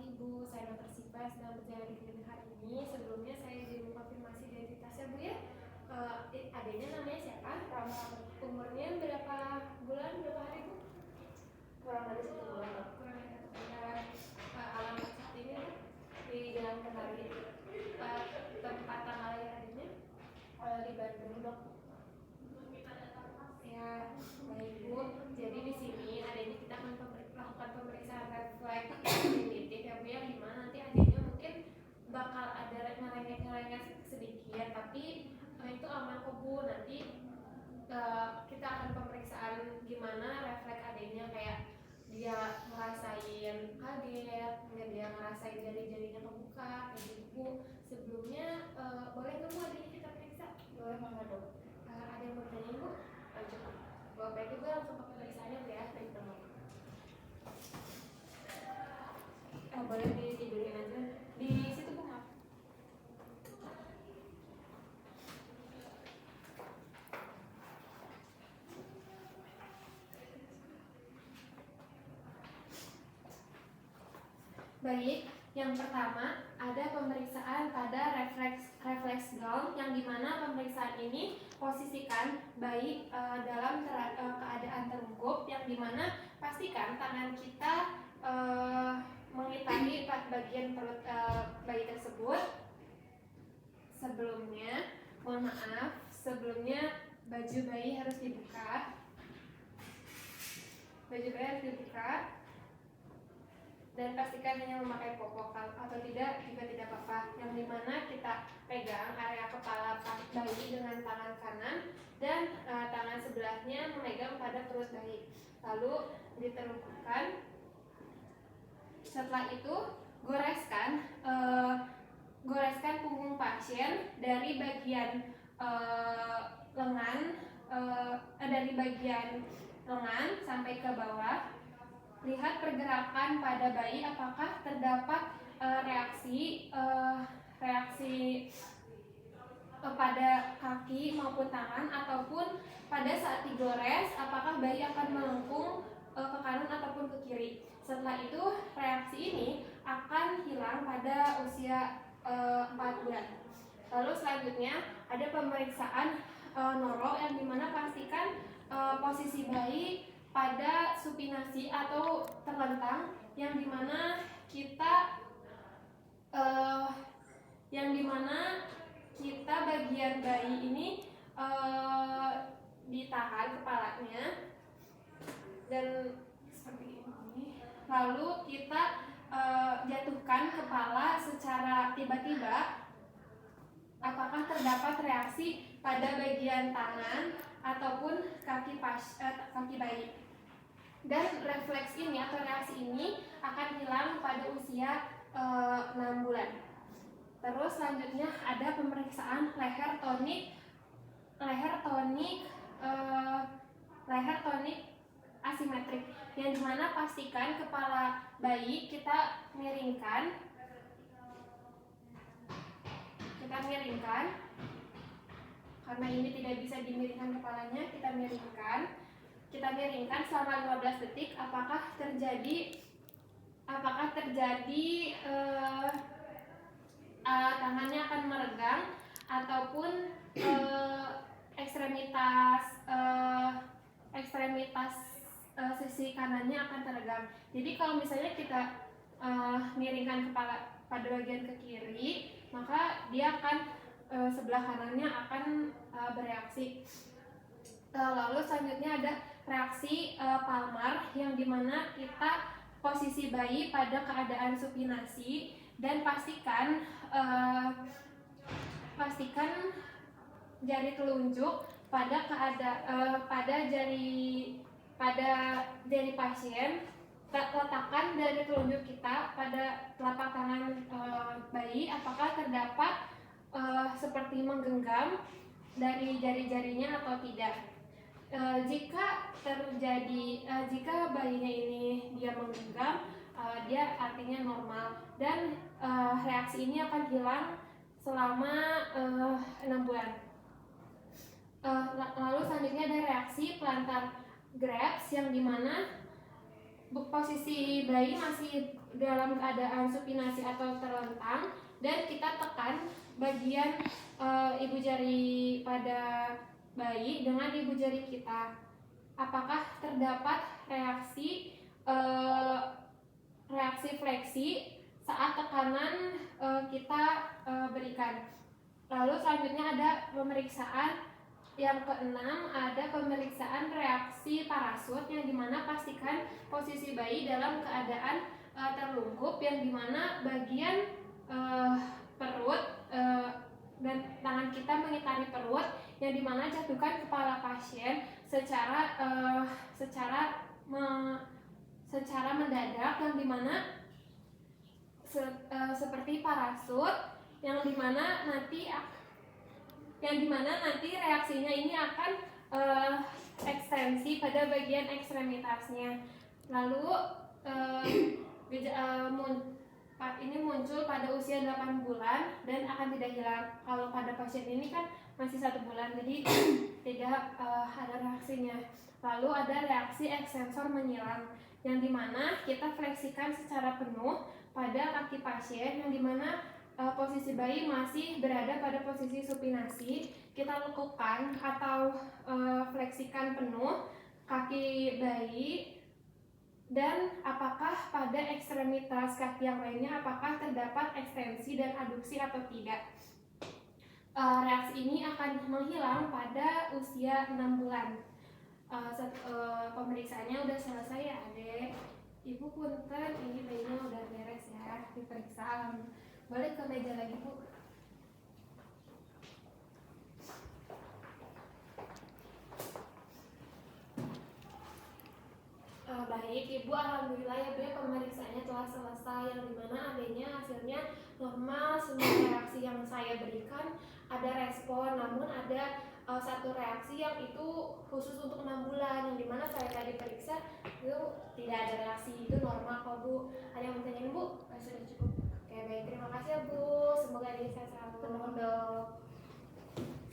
pagi Ibu, saya Dr. Siva sedang berjalan di klinik hari ini. Sebelumnya saya izin mengkonfirmasi identitasnya Bu ya. Adanya namanya siapa? Umurnya berapa bulan, berapa hari Bu? Kurang dari 1 bulan. Kurang dari 1 bulan. Alamat saat ini di Jalan Kendari. Tempat tanggal lahir adanya Di Bandung Dok. Ya, baik Bu. Jadi di sini adanya kita akan melakukan pemeriksaan refleks kognitif ya Bu, yang dimana nanti adanya mungkin bakal ada ngelengek sedikit, tapi itu aman kok Bu. Nanti kita akan pemeriksaan gimana refleks adanya, kayak dia ngerasain kaget, dia ngerasain jari-jarinya kebuka, kayak gitu Bu. Sebelumnya boleh nggak Bu adanya kita periksa? Boleh banget Dok. Ada yang mau tanya Bu? Cukup. Baik Bu, langsung ke pemeriksaannya Bu ya. Baik teman. Boleh ditidurin aja di situ Bu, maaf. Baik, yang pertama ada pemeriksaan pada refleks gown, yang dimana pemeriksaan ini posisikan bayi dalam keadaan terungkup, yang dimana pastikan tangan kita mengitari bagian perut bayi tersebut. Sebelumnya, mohon maaf, sebelumnya baju bayi harus dibuka. Baju bayi harus dibuka. Dan pastikan hanya memakai popok, atau tidak juga tidak apa-apa. Yang dimana kita pegang area kepala bayi dengan tangan kanan, dan tangan sebelahnya memegang pada perut bayi. Lalu diterungkupkan. Setelah itu goreskan punggung pasien dari bagian lengan sampai ke bawah. Lihat pergerakan pada bayi, apakah terdapat reaksi pada kaki maupun tangan, ataupun pada saat digores apakah bayi akan melengkung ke kanan ataupun ke kiri. Setelah itu reaksi ini akan hilang pada usia 4 bulan. Lalu selanjutnya ada pemeriksaan noro, yang dimana pastikan posisi bayi pada supinasi atau terlentang, yang dimana bagian bayi ini ditahan kepalanya dan seperti ini. Lalu kita jatuhkan kepala secara tiba-tiba. Apakah terdapat reaksi pada bagian tangan ataupun kaki bayi. Dan refleks ini atau reaksi ini akan hilang pada usia 6 bulan. Terus selanjutnya ada pemeriksaan leher tonik asimetrik, yang dimana pastikan kepala bayi kita miringkan, karena ini tidak bisa dimiringkan kepalanya, kita miringkan selama 15 detik. Apakah terjadi tangannya akan meregang, ataupun ekstremitas sisi kanannya akan teregang. Jadi kalau misalnya kita miringkan kepala pada bagian ke kiri, maka dia akan sebelah kanannya akan bereaksi. Lalu selanjutnya ada reaksi palmar, yang dimana kita posisi bayi pada keadaan supinasi, dan pastikan jari telunjuk pada jari pasien. Letakkan jari telunjuk kita pada telapak tangan bayi, apakah terdapat seperti menggenggam dari jari-jarinya atau tidak. Jika bayinya ini dia menggenggam, dia artinya normal, dan reaksi ini akan hilang selama 6 bulan. Lalu selanjutnya ada reaksi plantar grabs, yang dimana posisi bayi masih dalam keadaan supinasi atau terlentang, dan kita tekan bagian ibu jari pada bayi dengan ibu jari kita. Apakah terdapat reaksi fleksi saat tekanan kita berikan? Lalu selanjutnya ada pemeriksaan yang keenam, ada pemeriksaan reaksi parasut, yang dimana pastikan posisi bayi dalam keadaan terlungkup, yang dimana bagian perut dan tangan kita mengitari perut, yang dimana jatuhkan kepala pasien secara mendadak, yang dimana seperti parasut, yang dimana nanti reaksinya ini akan ekstensi pada bagian ekstremitasnya. Lalu ini muncul pada usia 8 bulan dan akan tidak hilang. Kalau pada pasien ini kan masih 1 bulan, jadi tidak ada reaksinya. Lalu ada reaksi ekstensor menyilang, yang dimana kita fleksikan secara penuh pada kaki pasien, yang dimana posisi bayi masih berada pada posisi supinasi. Kita lekukan atau fleksikan penuh kaki bayi, dan apakah pada ekstremitas kaki yang lainnya apakah terdapat ekstensi dan aduksi atau tidak. Reaksi ini akan menghilang pada usia 6 bulan. Pemeriksaannya udah selesai ya Adek. Ibu punten, ini bayinya udah beres ya, diperiksa. Balik ke meja lagi Bu. Baik Ibu, alhamdulillah ya Bu, pemeriksaannya telah selesai, yang dimana adanya hasilnya normal. Semua reaksi yang saya berikan ada respon, namun ada satu reaksi yang itu khusus untuk 6 bulan, yang dimana saya tadi periksa itu tidak ada reaksi, itu normal kok Bu. Ada yang mau tanyain Bu?